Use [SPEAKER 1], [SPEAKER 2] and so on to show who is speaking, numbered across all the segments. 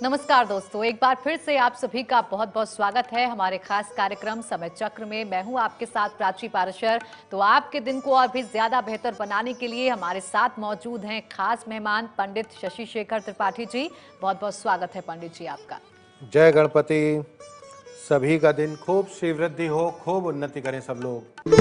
[SPEAKER 1] नमस्कार दोस्तों, एक बार फिर से आप सभी का बहुत बहुत स्वागत है हमारे खास कार्यक्रम समय चक्र में। मैं हूं आपके साथ प्राची पाराशर। तो आपके दिन को और भी ज्यादा बेहतर बनाने के लिए हमारे साथ मौजूद हैं खास मेहमान पंडित शशि शेखर त्रिपाठी जी। बहुत बहुत स्वागत है पंडित जी आपका।
[SPEAKER 2] जय गणपति। सभी का दिन खूब श्रीवृद्धि हो, खूब उन्नति करें सब लोग।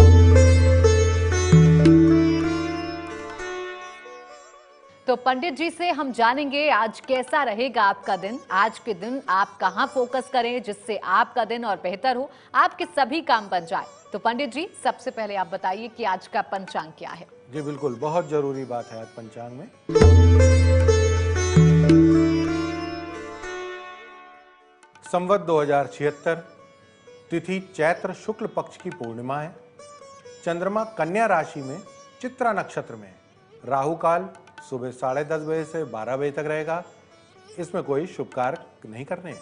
[SPEAKER 1] तो पंडित जी से हम जानेंगे आज कैसा रहेगा आपका दिन। आज के दिन आप कहां फोकस करें जिससे आपका दिन और बेहतर हो, आपके सभी काम बन जाए। तो पंडित जी सबसे पहले आप बताइए कि आज का पंचांग क्या है।
[SPEAKER 2] जी बिल्कुल, बहुत जरूरी बात है आज पंचांग में। संवत 2076, तिथि चैत्र शुक्ल पक्ष की पूर्णिमा है। चंद्रमा कन्या राशि में चित्रा नक्षत्र में है। राहु काल सुबह 10:30 बजे से 12 बजे तक रहेगा। इसमें कोई शुभ कार्य नहीं करने हैं।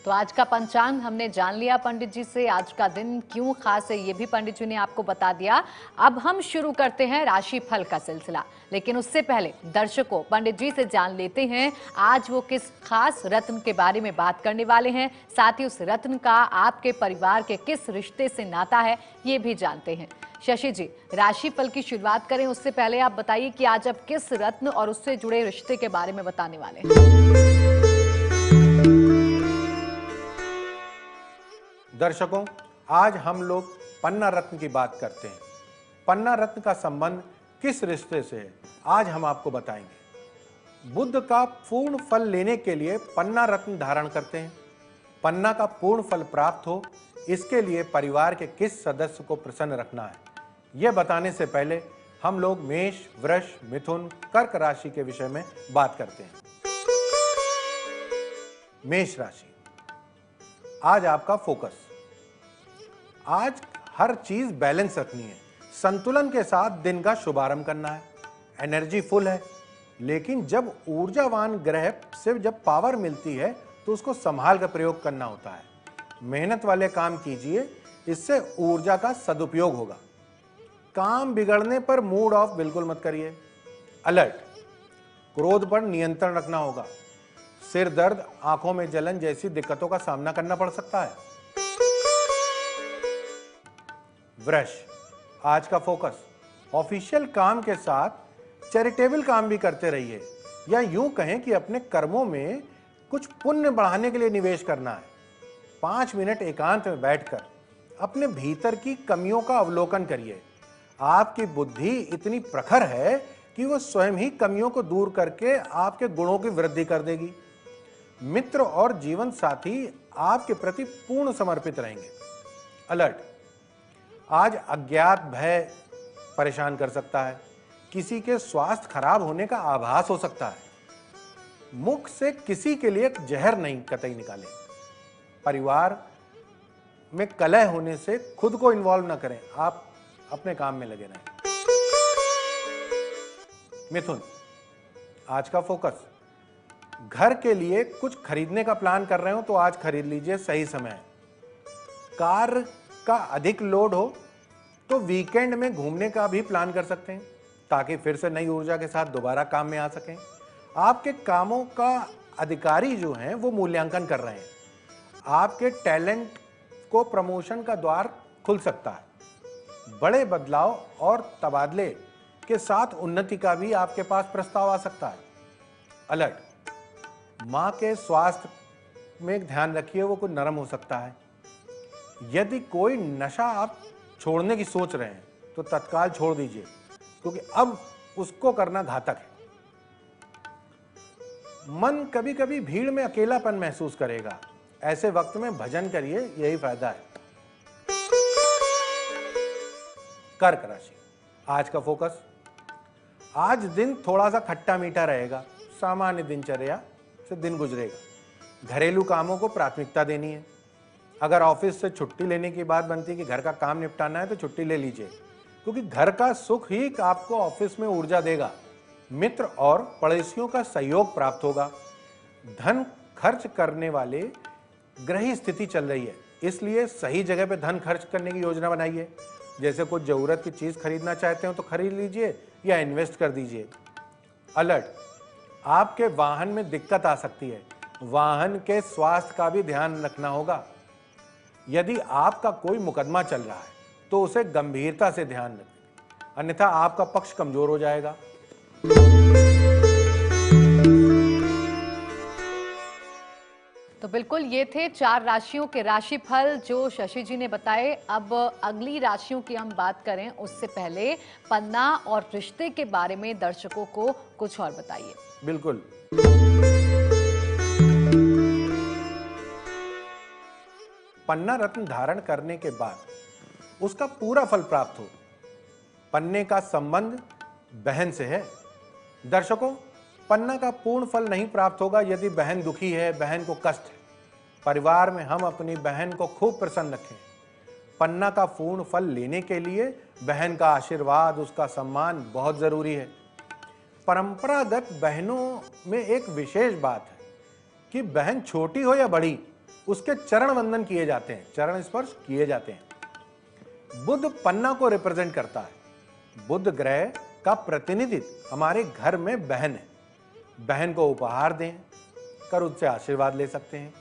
[SPEAKER 1] तो आज का पंचांग हमने जान लिया पंडित जी से। आज का दिन क्यों खास है ये भी पंडित जी ने आपको बता दिया। अब हम शुरू करते हैं राशिफल का सिलसिला, लेकिन उससे पहले दर्शकों पंडित जी से जान लेते हैं आज वो किस खास रत्न के बारे में बात करने वाले हैं। साथ ही उस रत्न का आपके परिवार के किस रिश्ते से नाता है ये भी जानते हैं। शशि जी, राशिफल की शुरुआत करें उससे पहले आप बताइए कि आज आप किस रत्न और उससे जुड़े रिश्ते के बारे में बताने वाले हैं।
[SPEAKER 2] दर्शकों, आज हम लोग पन्ना रत्न की बात करते हैं। पन्ना रत्न का संबंध किस रिश्ते से है आज हम आपको बताएंगे। बुध का पूर्ण फल लेने के लिए पन्ना रत्न धारण करते हैं। पन्ना का पूर्ण फल प्राप्त हो इसके लिए परिवार के किस सदस्य को प्रसन्न रखना है यह बताने से पहले हम लोग मेष, वृष, मिथुन, कर्क राशि के विषय में बात करते हैं। मेष राशि, आज आपका फोकस, आज हर चीज बैलेंस रखनी है। संतुलन के साथ दिन का शुभारंभ करना है। एनर्जी फुल है, लेकिन जब ऊर्जावान ग्रह से जब पावर मिलती है तो उसको संभाल कर प्रयोग करना होता है। मेहनत वाले काम कीजिए, इससे ऊर्जा का सदुपयोग होगा। काम बिगड़ने पर मूड ऑफ बिल्कुल मत करिए। अलर्ट, क्रोध पर नियंत्रण रखना होगा। सिर दर्द, आंखों में जलन जैसी दिक्कतों का सामना करना पड़ सकता है। वृष, आज का फोकस, ऑफिशियल काम के साथ चैरिटेबल काम भी करते रहिए, या यूं कहें कि अपने कर्मों में कुछ पुण्य बढ़ाने के लिए निवेश करना है। 5 मिनट एकांत में बैठकर अपने भीतर की कमियों का अवलोकन करिए। आपकी बुद्धि इतनी प्रखर है कि वह स्वयं ही कमियों को दूर करके आपके गुणों की वृद्धि कर देगी। मित्र और जीवन साथी आपके प्रति पूर्ण समर्पित रहेंगे। अलर्ट, आज अज्ञात भय परेशान कर सकता है। किसी के स्वास्थ्य खराब होने का आभास हो सकता है। मुख से किसी के लिए जहर नहीं कतई निकालें। परिवार में कलह होने से खुद को इन्वॉल्व न करें, आप अपने काम में लगे रहें। मिथुन, आज का फोकस, घर के लिए कुछ खरीदने का प्लान कर रहे हो तो आज खरीद लीजिए, सही समय है। कार्य का अधिक लोड हो तो वीकेंड में घूमने का भी प्लान कर सकते हैं, ताकि फिर से नई ऊर्जा के साथ दोबारा काम में आ सकें। आपके कामों का अधिकारी जो हैं वो मूल्यांकन कर रहे हैं। आपके टैलेंट को प्रमोशन का द्वार खुल सकता है। बड़े बदलाव और तबादले के साथ उन्नति का भी आपके पास प्रस्ताव आ सकता है। अलर्ट, मां के स्वास्थ्य में ध्यान रखिए, वो कुछ नरम हो सकता है। यदि कोई नशा आप छोड़ने की सोच रहे हैं तो तत्काल छोड़ दीजिए, क्योंकि अब उसको करना घातक है। मन कभी कभी भीड़ में अकेलापन महसूस करेगा, ऐसे वक्त में भजन करिए, यही फायदा है। कर्क राशि, आज का फोकस, आज दिन थोड़ा सा खट्टा मीठा रहेगा। सामान्य दिनचर्या से दिन गुजरेगा। घरेलू कामों को प्राथमिकता देनी है। अगर ऑफिस से छुट्टी लेने की बात बनती है कि घर का काम निपटाना है तो छुट्टी ले लीजिए, क्योंकि घर का सुख ही आपको ऑफिस में ऊर्जा देगा। मित्र और पड़ोसियों का सहयोग प्राप्त होगा। धन खर्च करने वाले ग्रही स्थिति चल रही है, इसलिए सही जगह पे धन खर्च करने की योजना बनाइए। जैसे कुछ जरूरत की चीज खरीदना चाहते हो तो खरीद लीजिए या इन्वेस्ट कर दीजिए। अलर्ट, आपके वाहन में दिक्कत आ सकती है। वाहन के स्वास्थ्य का भी ध्यान रखना होगा। यदि आपका कोई मुकदमा चल रहा है तो उसे गंभीरता से ध्यान रखें, अन्यथा आपका पक्ष कमजोर हो जाएगा।
[SPEAKER 1] तो बिल्कुल ये थे 4 राशियों के राशिफल जो शशि जी ने बताए। अब अगली राशियों की हम बात करें उससे पहले पन्ना और रिश्ते के बारे में दर्शकों को कुछ और बताइए।
[SPEAKER 2] बिल्कुल। पन्ना रत्न धारण करने के बाद उसका पूरा फल प्राप्त हो। पन्ने का संबंध बहन से है। दर्शकों, पन्ना का पूर्ण फल नहीं प्राप्त होगा यदि बहन दुखी है, बहन को कष्ट है। परिवार में हम अपनी बहन को खूब प्रसन्न रखें। पन्ना का पूर्ण फल लेने के लिए बहन का आशीर्वाद, उसका सम्मान बहुत जरूरी है। परंपरागत बहनों में एक विशेष बात है कि बहन छोटी हो या बड़ी, उसके चरण वंदन किए जाते हैं, चरण स्पर्श किए जाते हैं। बुध पन्ना को रिप्रेजेंट करता है। बुध ग्रह का प्रतिनिधित्व हमारे घर में बहन है। बहन को उपहार दें कर उससे आशीर्वाद ले सकते हैं।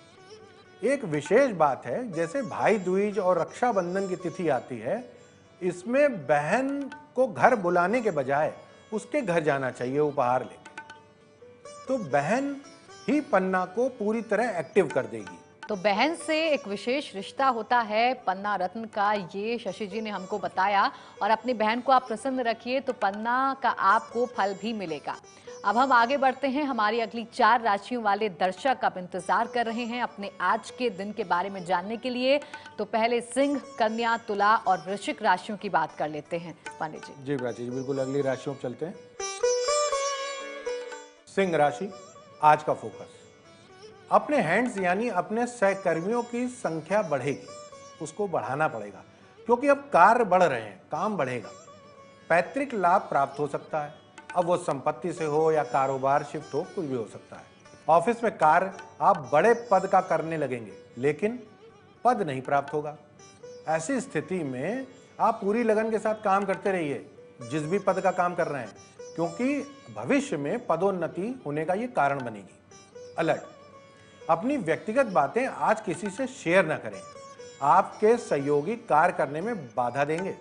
[SPEAKER 2] एक विशेष बात है, जैसे भाई दूज और रक्षाबंधन की तिथि आती है, इसमें बहन को घर बुलाने के बजाय उसके घर जाना चाहिए उपहार लेकर। तो बहन ही पन्ना को पूरी तरह एक्टिव कर देगी।
[SPEAKER 1] तो बहन से एक विशेष रिश्ता होता है पन्ना रत्न का, ये शशि जी ने हमको बताया। और अपनी बहन को आप प्रसन्न रखिए तो पन्ना का आपको फल भी मिलेगा। अब हम आगे बढ़ते हैं। हमारी अगली 4 राशियों वाले दर्शक अब इंतजार कर रहे हैं अपने आज के दिन के बारे में जानने के लिए। तो पहले सिंह, कन्या, तुला और वृश्चिक राशियों की बात कर लेते हैं पंडित जी।
[SPEAKER 2] जी प्राची जी, बिल्कुल अगली राशियों में चलते हैं। सिंह राशि, आज का फोकस अपने हैंड्स यानी अपने सहकर्मियों की संख्या बढ़ेगी, उसको बढ़ाना पड़ेगा क्योंकि अब कार्य बढ़ रहे हैं, काम बढ़ेगा। पैतृक लाभ प्राप्त हो सकता है, अब वो संपत्ति से हो या कारोबार शिफ्ट हो, कुछ भी हो सकता है। ऑफिस में कार्य आप बड़े पद का करने लगेंगे लेकिन पद नहीं प्राप्त होगा। ऐसी स्थिति में आप पूरी लगन के साथ काम करते रहिए जिस भी पद का काम कर रहे हैं, क्योंकि भविष्य में पदोन्नति होने का ये कारण बनेगी। अलर्ट, अपनी व्यक्तिगत बातें आज किसी से शेयर न करें, आपके सहयोगी कार्य करने में बाधा देंगे।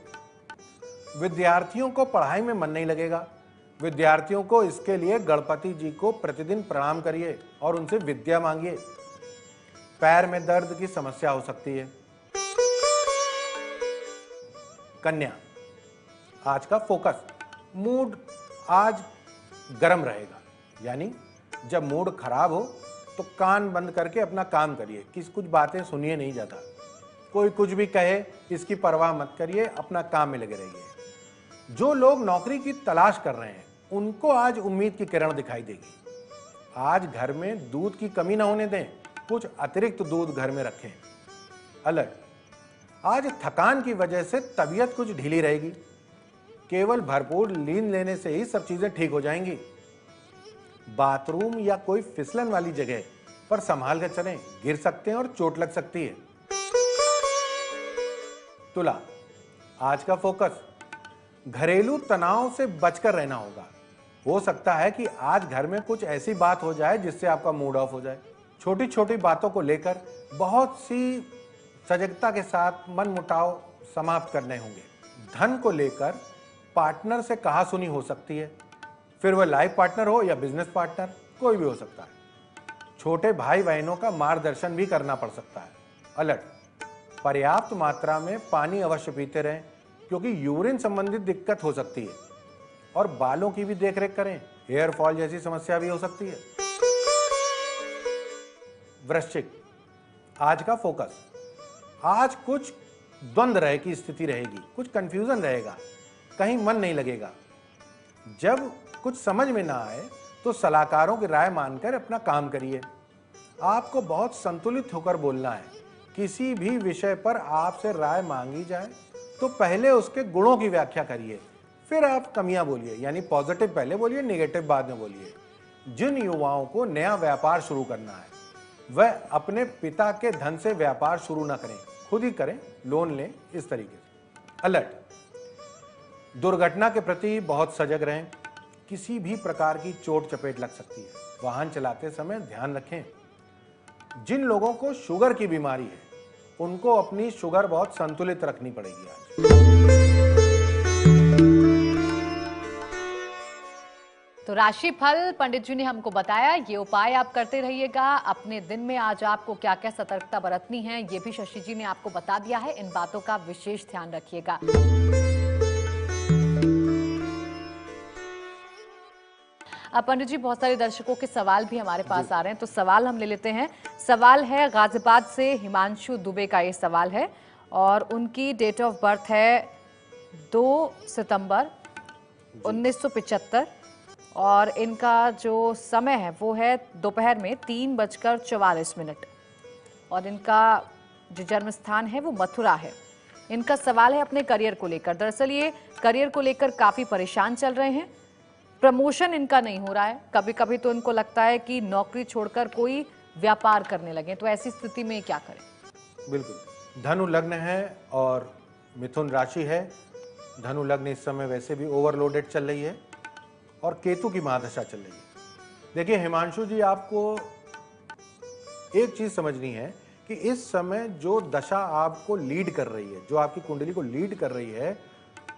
[SPEAKER 2] विद्यार्थियों को पढ़ाई में मन नहीं लगेगा। विद्यार्थियों को इसके लिए गणपति जी को प्रतिदिन प्रणाम करिए और उनसे विद्या मांगिए। पैर में दर्द की समस्या हो सकती है। कन्या, आज का फोकस, मूड आज गर्म रहेगा, यानी जब मूड खराब हो तो कान बंद करके अपना काम करिए, कुछ बातें सुनिए नहीं जाता। कोई कुछ भी कहे इसकी परवाह मत करिए, अपना काम में लगे रहिए। जो लोग नौकरी की तलाश कर रहे हैं उनको आज उम्मीद की किरण दिखाई देगी। आज घर में दूध की कमी ना होने दें, कुछ अतिरिक्त दूध घर में रखें। अलर्ट, आज थकान की वजह से तबीयत कुछ ढीली रहेगी। केवल भरपूर नींद लेने से ही सब चीजें ठीक हो जाएंगी। बाथरूम या कोई फिसलन वाली जगह पर संभाल कर चलें, गिर सकते हैं और चोट लग सकती है। तुला, आज का फोकस, घरेलू तनाव से बचकर रहना होगा। हो सकता है कि आज घर में कुछ ऐसी बात हो जाए जिससे आपका मूड ऑफ हो जाए। छोटी छोटी बातों को लेकर बहुत सी सजगता के साथ मन मुटाव समाप्त करने होंगे। धन को लेकर पार्टनर से कहासुनी हो सकती है, फिर वह लाइफ पार्टनर हो या बिजनेस पार्टनर, कोई भी हो सकता है। छोटे भाई बहनों का मार्गदर्शन भी करना पड़ सकता है। अलर्ट, पर्याप्त मात्रा में पानी अवश्य पीते रहें क्योंकि यूरिन संबंधित दिक्कत हो सकती है। और बालों की भी देखरेख करें, हेयर फॉल जैसी समस्या भी हो सकती है। वृश्चिक, आज का फोकस, आज कुछ द्वंद्व की स्थिति रहेगी, कुछ कंफ्यूजन रहेगा, कहीं मन नहीं लगेगा। जब कुछ समझ में ना आए तो सलाहकारों की राय मानकर अपना काम करिए। आपको बहुत संतुलित होकर बोलना है। किसी भी विषय पर आपसे राय मांगी जाए तो पहले उसके गुणों की व्याख्या करिए, फिर आप कमियां बोलिए, यानी पॉजिटिव पहले बोलिए, नेगेटिव बाद में बोलिए। जिन युवाओं को नया व्यापार शुरू करना है वह अपने पिता के धन से व्यापार शुरू ना करें, खुद ही करें, लोन लें, इस तरीके से। अलर्ट, दुर्घटना के प्रति बहुत सजग रहें। किसी भी प्रकार की चोट चपेट लग सकती है। वाहन चलाते समय ध्यान रखें। जिन लोगों को शुगर की बीमारी है उनको अपनी शुगर बहुत संतुलित रखनी पड़ेगी आज।
[SPEAKER 1] तो राशिफल पंडित जी ने हमको बताया, ये उपाय आप करते रहिएगा। अपने दिन में आज आपको क्या क्या सतर्कता बरतनी है ये भी शशि जी ने आपको बता दिया है। इन बातों का विशेष ध्यान रखिएगा। अब पंडित जी बहुत सारे दर्शकों के सवाल भी हमारे पास आ रहे हैं, तो सवाल हम ले लेते हैं। सवाल है गाजियाबाद से हिमांशु दुबे का, ये सवाल है और उनकी डेट ऑफ बर्थ है 2 सितंबर 1975 और इनका जो समय है वो है दोपहर में 3:44 और इनका जो जन्म स्थान है वो मथुरा है। इनका सवाल है अपने करियर को लेकर। दरअसल ये करियर को लेकर काफी परेशान चल रहे हैं। प्रमोशन इनका नहीं हो रहा है, कभी कभी तो इनको लगता है कि नौकरी छोड़कर कोई व्यापार करने लगे। तो ऐसी स्थिति में क्या करें?
[SPEAKER 2] बिल्कुल, धनु लग्न है और मिथुन राशि है। धनु लग्न इस समय वैसे भी ओवरलोडेड चल रही है और केतु की महादशा चल रही है। देखिए हिमांशु जी, आपको एक चीज समझनी है कि इस समय जो दशा आपको लीड कर रही है, जो आपकी कुंडली को लीड कर रही है,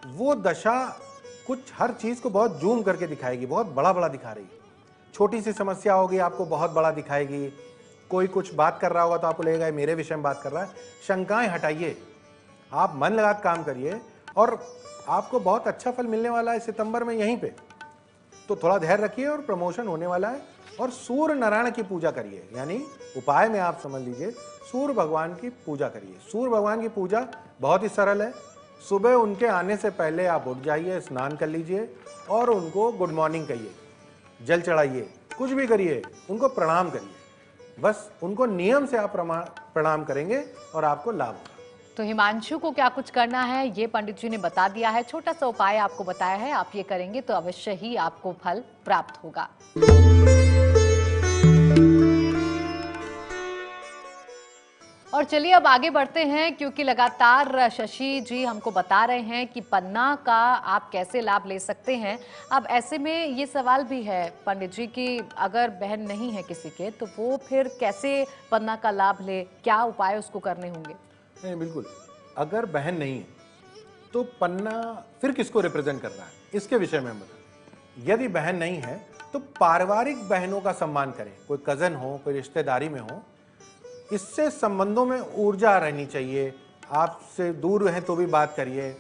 [SPEAKER 2] वो दशा कुछ हर चीज को बहुत जूम करके दिखाएगी, बहुत बड़ा बड़ा दिखा रही है। छोटी सी समस्या होगी आपको बहुत बड़ा दिखाएगी। कोई कुछ बात कर रहा होगा तो आपको लगेगा ये मेरे विषय में बात कर रहा है। शंकाएं हटाइए, आप मन लगा काम करिए और आपको बहुत अच्छा फल मिलने वाला है सितंबर में यहीं पे। तो थोड़ा धैर्य रखिए और प्रमोशन होने वाला है। और सूर्य नारायण की पूजा करिए, यानी उपाय में आप समझ लीजिए सूर्य भगवान की पूजा करिए। सूर्य भगवान की पूजा बहुत ही सरल है। सुबह उनके आने से पहले आप उठ जाइए, स्नान कर लीजिए और उनको गुड मॉर्निंग कहिए, जल चढ़ाइए, कुछ भी करिए, उनको प्रणाम करिए। बस उनको नियम से आप प्रणाम करेंगे और आपको लाभ होगा।
[SPEAKER 1] तो हिमांशु को क्या कुछ करना है ये पंडित जी ने बता दिया है। छोटा सा उपाय आपको बताया है, आप ये करेंगे तो अवश्य ही आपको फल प्राप्त होगा। और चलिए अब आगे बढ़ते हैं, क्योंकि लगातार शशि जी हमको बता रहे हैं कि पन्ना का आप कैसे लाभ ले सकते हैं। अब ऐसे में ये सवाल भी है पंडित जी कि अगर बहन नहीं है किसी के, तो वो फिर कैसे पन्ना का लाभ ले, क्या उपाय उसको करने होंगे?
[SPEAKER 2] नहीं, बिल्कुल, अगर बहन नहीं है तो पन्ना फिर किसको रिप्रेजेंट कर रहा है इसके विषय में बता। यदि बहन नहीं है तो पारिवारिक बहनों का सम्मान करें, कोई कजन हो, कोई रिश्तेदारी में हो, इससे संबंधों में ऊर्जा रहनी चाहिए। आपसे दूर हैं तो भी बात करिए।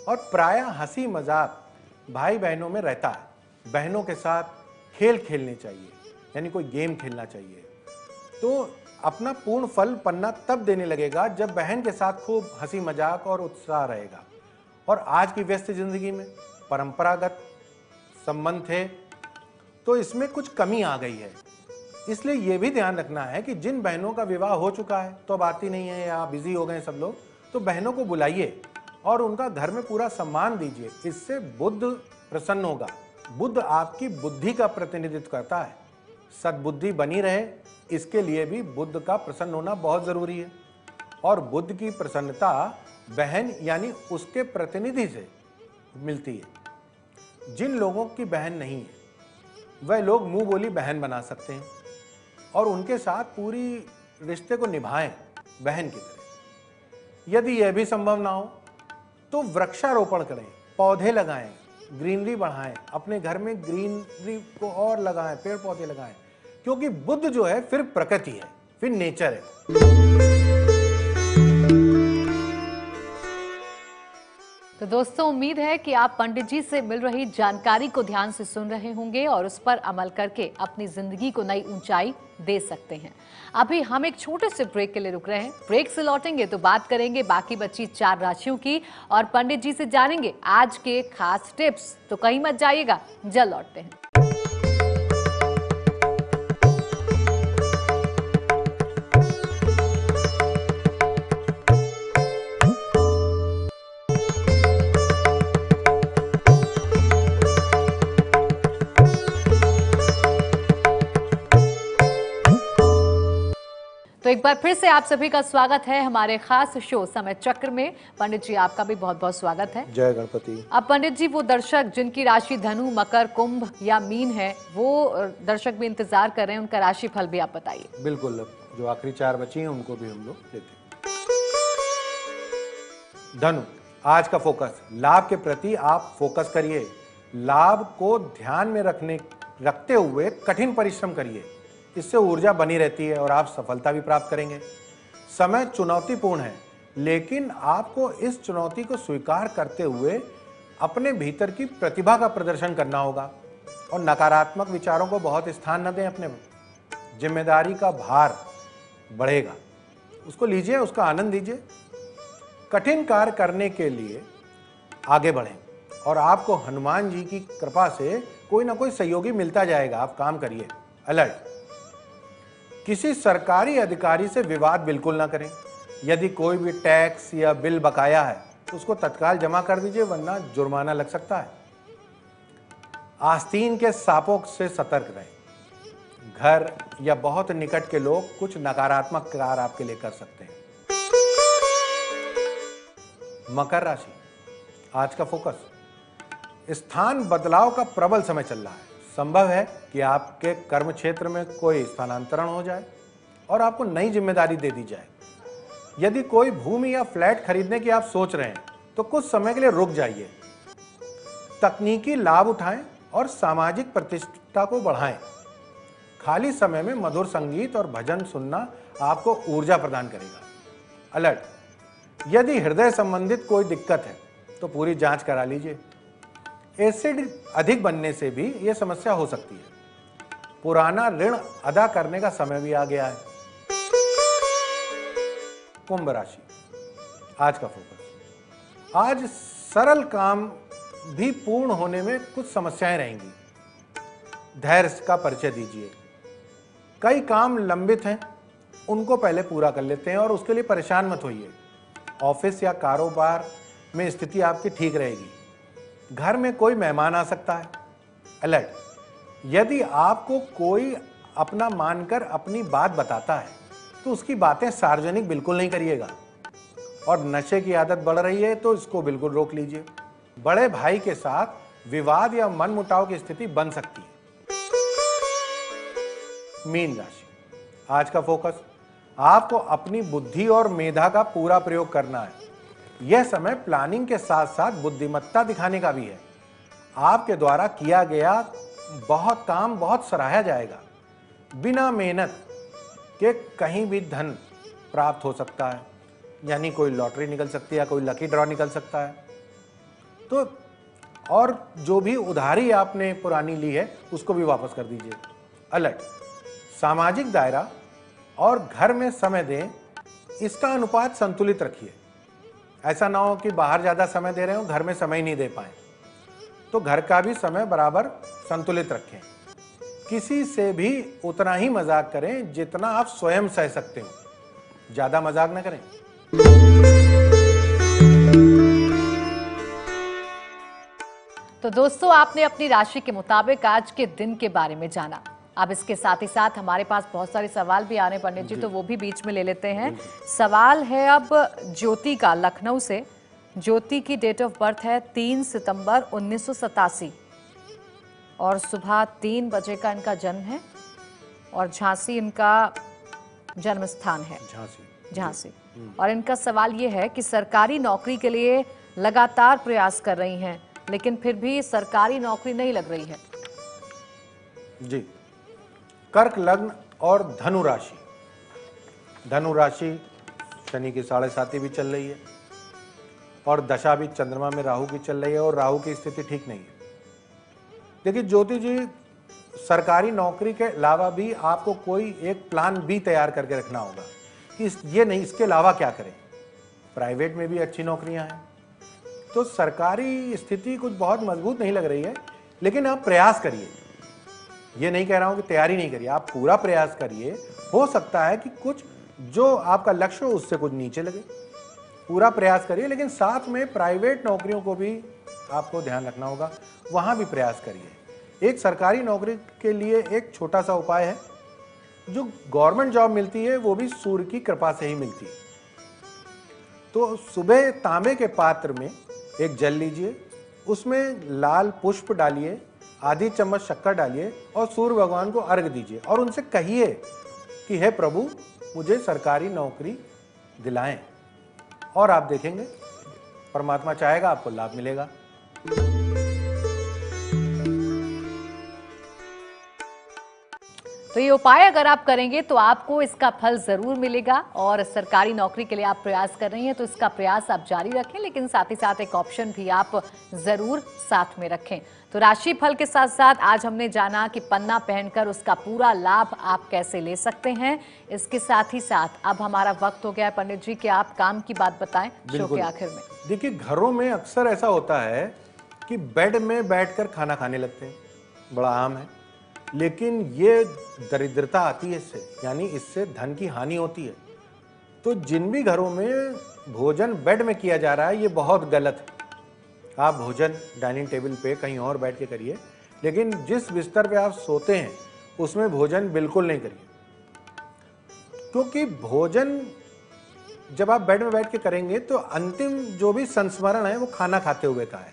[SPEAKER 2] और प्रायः हंसी मजाक भाई बहनों में रहता है। बहनों के साथ खेल खेलने चाहिए, यानी कोई गेम खेलना चाहिए। तो अपना पूर्ण फल पन्ना तब देने लगेगा जब बहन के साथ खूब हंसी मजाक और उत्साह रहेगा। और आज की व्यस्त जिंदगी में परंपरागत संबंध थे तो इसमें कुछ कमी आ गई है। इसलिए यह भी ध्यान रखना है कि जिन बहनों का विवाह हो चुका है तो अब आती नहीं है या बिजी हो गए सब लोग, तो बहनों को बुलाइए और उनका घर में पूरा सम्मान दीजिए। इससे बुद्ध प्रसन्न होगा। बुद्ध आपकी बुद्धि का प्रतिनिधित्व करता है। सद्बुद्धि बनी रहे, इसके लिए भी बुद्ध का प्रसन्न होना बहुत जरूरी है। और बुद्ध की प्रसन्नता बहन यानी उसके प्रतिनिधि से मिलती है। जिन लोगों की बहन नहीं है वह लोग मुंह बोली बहन बना सकते हैं और उनके साथ पूरी रिश्ते को निभाएं बहन की तरह। यदि यह भी संभव ना हो तो वृक्षारोपण करें, पौधे लगाएं, ग्रीनरी बढ़ाएं, अपने घर में ग्रीनरी को और लगाएं, पेड़ पौधे लगाएं। क्योंकि बुद्ध जो है फिर प्रकृति है, फिर नेचर है।
[SPEAKER 1] तो दोस्तों, उम्मीद है कि आप पंडित जी से मिल रही जानकारी को ध्यान से सुन रहे होंगे और उस पर अमल करके अपनी जिंदगी को नई ऊंचाई दे सकते हैं। अभी हम एक छोटे से ब्रेक के लिए रुक रहे हैं। ब्रेक से लौटेंगे तो बात करेंगे बाकी बची 4 राशियों की और पंडित जी से जानेंगे आज के खास टिप्स। तो कहीं मत जाइएगा, जल्द लौटते हैं। तो एक बार फिर से आप सभी का स्वागत है हमारे खास शो समय चक्र में। पंडित जी, आपका भी बहुत बहुत स्वागत है।
[SPEAKER 2] जय गणपति।
[SPEAKER 1] अब पंडित जी, वो दर्शक जिनकी राशि धनु, मकर, कुंभ या मीन है, वो दर्शक भी इंतजार कर रहे हैं, उनका राशि फल भी आप बताइए।
[SPEAKER 2] बिल्कुल, जो आखिरी 4 बची हैं उनको भी हम लोग लेते हैं। धनु, आज का फोकस, लाभ के प्रति आप फोकस करिए। लाभ को ध्यान में रखते हुए कठिन परिश्रम करिए। इससे ऊर्जा बनी रहती है और आप सफलता भी प्राप्त करेंगे। समय चुनौतीपूर्ण है, लेकिन आपको इस चुनौती को स्वीकार करते हुए अपने भीतर की प्रतिभा का प्रदर्शन करना होगा और नकारात्मक विचारों को बहुत स्थान न दें अपने में। जिम्मेदारी का भार बढ़ेगा, उसको लीजिए, उसका आनंद लीजिए। कठिन कार्य करने के लिए आगे बढ़ें और आपको हनुमान जी की कृपा से कोई ना कोई सहयोगी मिलता जाएगा। आप काम करिए। अलर्ट, किसी सरकारी अधिकारी से विवाद बिल्कुल ना करें। यदि कोई भी टैक्स या बिल बकाया है तो उसको तत्काल जमा कर दीजिए, वरना जुर्माना लग सकता है। आस्तीन के सांपों से सतर्क रहें। घर या बहुत निकट के लोग कुछ नकारात्मक कार्य आपके लिए कर सकते हैं। मकर राशि, आज का फोकस, स्थान बदलाव का प्रबल समय चल रहा है। संभव है कि आपके कर्म क्षेत्र में कोई स्थानांतरण हो जाए और आपको नई जिम्मेदारी दे दी जाए। यदि कोई भूमि या फ्लैट खरीदने की आप सोच रहे हैं तो कुछ समय के लिए रुक जाइए। तकनीकी लाभ उठाएं और सामाजिक प्रतिष्ठा को बढ़ाएं। खाली समय में मधुर संगीत और भजन सुनना आपको ऊर्जा प्रदान करेगा। अलर्ट, यदि हृदय संबंधित कोई दिक्कत है तो पूरी जांच करा लीजिए। एसिड अधिक बनने से भी यह समस्या हो सकती है। पुराना ऋण अदा करने का समय भी आ गया है। कुंभ राशि, आज का फोकस, आज सरल काम भी पूर्ण होने में कुछ समस्याएं रहेंगी। धैर्य का परिचय दीजिए। कई काम लंबित हैं, उनको पहले पूरा कर लेते हैं और उसके लिए परेशान मत होइए। ऑफिस या कारोबार में स्थिति आपकी ठीक रहेगी। घर में कोई मेहमान आ सकता है। अलर्ट, यदि आपको कोई अपना मानकर अपनी बात बताता है तो उसकी बातें सार्वजनिक बिल्कुल नहीं करिएगा। और नशे की आदत बढ़ रही है तो इसको बिल्कुल रोक लीजिए। बड़े भाई के साथ विवाद या मनमुटाव की स्थिति बन सकती है। मीन राशि, आज का फोकस, आपको अपनी बुद्धि और मेधा का पूरा प्रयोग करना है। यह समय प्लानिंग के साथ साथ बुद्धिमत्ता दिखाने का भी है। आपके द्वारा किया गया बहुत काम बहुत सराहा जाएगा। बिना मेहनत के कहीं भी धन प्राप्त हो सकता है, यानी कोई लॉटरी निकल सकती है या कोई लकी ड्रॉ निकल सकता है। तो और जो भी उधारी आपने पुरानी ली है उसको भी वापस कर दीजिए। अलर्ट, सामाजिक दायरा और घर में समय दें, इसका अनुपात संतुलित रखिए। ऐसा ना हो कि बाहर ज्यादा समय दे रहे हो, घर में समय ही नहीं दे पाए। तो घर का भी समय बराबर संतुलित रखें। किसी से भी उतना ही मजाक करें जितना आप स्वयं सह सकते हो। ज्यादा मजाक ना करें।
[SPEAKER 1] तो दोस्तों, आपने अपनी राशि के मुताबिक आज के दिन के बारे में जाना। अब इसके साथ ही साथ हमारे पास बहुत सारे सवाल भी आ रहे हैं पंडित जी, तो वो भी बीच में ले लेते हैं। सवाल है अब ज्योति का, लखनऊ से। ज्योति की डेट ऑफ बर्थ है 3 सितंबर 1987 और सुबह 3 बजे का इनका जन्म है और झांसी इनका जन्म स्थान है। झांसी। और इनका सवाल ये है कि सरकारी नौकरी के लिए लगातार प्रयास कर रही हैं, लेकिन फिर भी सरकारी नौकरी नहीं लग रही है।
[SPEAKER 2] जी, कर्क लग्न और धनु राशि। धनु राशि शनि की 7.5 भी चल रही है और दशा भी चंद्रमा में राहु की चल रही है और राहु की स्थिति ठीक नहीं है। देखिए ज्योति जी, सरकारी नौकरी के अलावा भी आपको कोई एक प्लान भी तैयार करके रखना होगा कि ये नहीं, इसके अलावा क्या करें। प्राइवेट में भी अच्छी नौकरियां हैं, तो सरकारी स्थिति कुछ बहुत मजबूत नहीं लग रही है, लेकिन आप प्रयास करिए। ये नहीं कह रहा हूं कि तैयारी नहीं करिए, आप पूरा प्रयास करिए। हो सकता है कि कुछ जो आपका लक्ष्य हो उससे कुछ नीचे लगे। पूरा प्रयास करिए, लेकिन साथ में प्राइवेट नौकरियों को भी आपको ध्यान रखना होगा, वहां भी प्रयास करिए। एक सरकारी नौकरी के लिए एक छोटा सा उपाय है, जो गवर्नमेंट जॉब मिलती है वो भी सूर्य की कृपा से ही मिलती है। तो सुबह तांबे के पात्र में एक जल लीजिए, उसमें लाल पुष्प डालिए, आधी चम्मच शक्कर डालिए और सूर्य भगवान को अर्घ दीजिए और उनसे कहिए कि हे प्रभु, मुझे सरकारी नौकरी दिलाएं, और आप देखेंगे परमात्मा चाहेगा आपको लाभ मिलेगा।
[SPEAKER 1] तो ये उपाय अगर आप करेंगे तो आपको इसका फल जरूर मिलेगा। और सरकारी नौकरी के लिए आप प्रयास कर रही हैं तो इसका प्रयास आप जारी रखें, लेकिन साथ ही साथ एक ऑप्शन भी आप जरूर साथ में रखें। तो राशि फल के साथ साथ आज हमने जाना कि पन्ना पहनकर उसका पूरा लाभ आप कैसे ले सकते हैं। इसके साथ ही साथ अब हमारा वक्त हो गया है पंडित जी कि आप काम की बात बताएं शो के आखिर में।
[SPEAKER 2] देखिए, घरों में अक्सर ऐसा होता है कि बेड में बैठकर खाना खाने लगते हैं, बड़ा आम है, लेकिन ये दरिद्रता आती है इससे, यानी इससे धन की हानि होती है। तो जिन भी घरों में भोजन बेड में किया जा रहा है ये बहुत गलत है। आप भोजन डाइनिंग टेबल पे कहीं और बैठ के करिए, लेकिन जिस बिस्तर पे आप सोते हैं उसमें भोजन बिल्कुल नहीं करिए, क्योंकि भोजन जब आप बेड में बैठ के करेंगे तो अंतिम जो भी संस्मरण है वो खाना खाते हुए का है,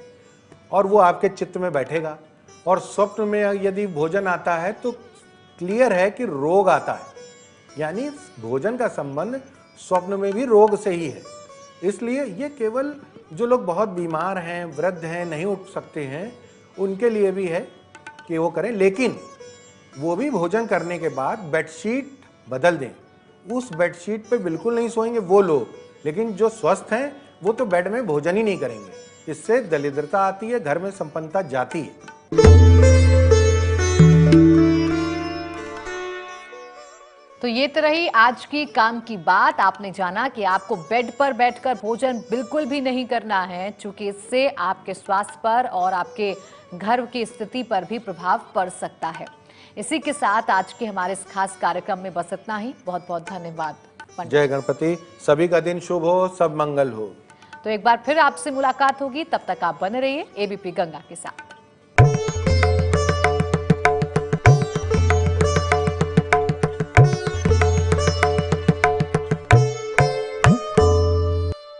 [SPEAKER 2] और वो आपके चित्त में बैठेगा। और स्वप्न में यदि भोजन आता है तो क्लियर है कि रोग आता है, यानी भोजन का संबंध स्वप्न में भी रोग से ही है। इसलिए ये केवल जो लोग बहुत बीमार हैं, वृद्ध हैं, नहीं उठ सकते हैं, उनके लिए भी है कि वो करें, लेकिन वो भी भोजन करने के बाद बेडशीट बदल दें। उस बेडशीट पे बिल्कुल नहीं सोएंगे वो लोग, लेकिन जो स्वस्थ हैं वो तो बेड में भोजन ही नहीं करेंगे। इससे दरिद्रता आती है, घर में संपन्नता जाती है।
[SPEAKER 1] तो ये तो रही आज की काम की बात। आपने जाना कि आपको बेड पर बैठकर भोजन बिल्कुल भी नहीं करना है, क्योंकि इससे आपके स्वास्थ्य पर और आपके घर की स्थिति पर भी प्रभाव पड़ सकता है। इसी के साथ आज के हमारे इस खास कार्यक्रम में बस इतना ही। बहुत बहुत धन्यवाद।
[SPEAKER 2] जय गणपति। सभी का दिन शुभ हो, सब मंगल हो।
[SPEAKER 1] तो एक बार फिर आपसे मुलाकात होगी, तब तक आप बने रहिए एबीपी गंगा के साथ।